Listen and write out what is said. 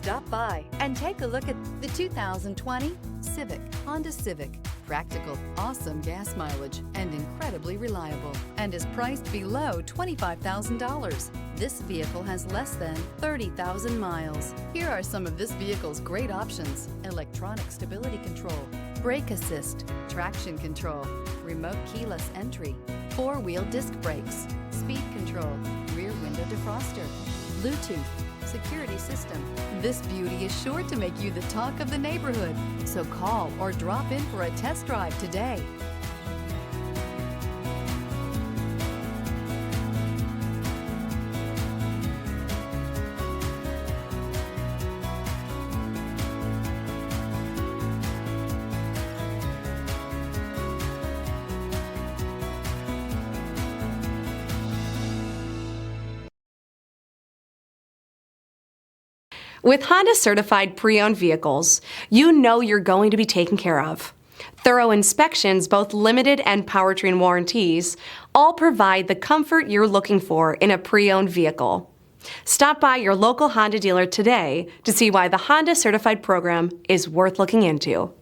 Stop by and take a look at the 2020 Civic, Honda Civic. Practical, awesome gas mileage, and incredibly reliable, and is priced below $25,000. This vehicle has less than 30,000 miles. Here are some of this vehicle's great options: electronic stability control, brake assist, traction control, remote keyless entry, four-wheel disc brakes, speed control, rear window defroster, Bluetooth, security system. This beauty is sure to make you the talk of the neighborhood. So call or drop in for a test drive today. With Honda Certified Pre-Owned Vehicles, you know you're going to be taken care of. Thorough inspections, both limited and powertrain warranties, all provide the comfort you're looking for in a pre-owned vehicle. Stop by your local Honda dealer today to see why the Honda Certified program is worth looking into.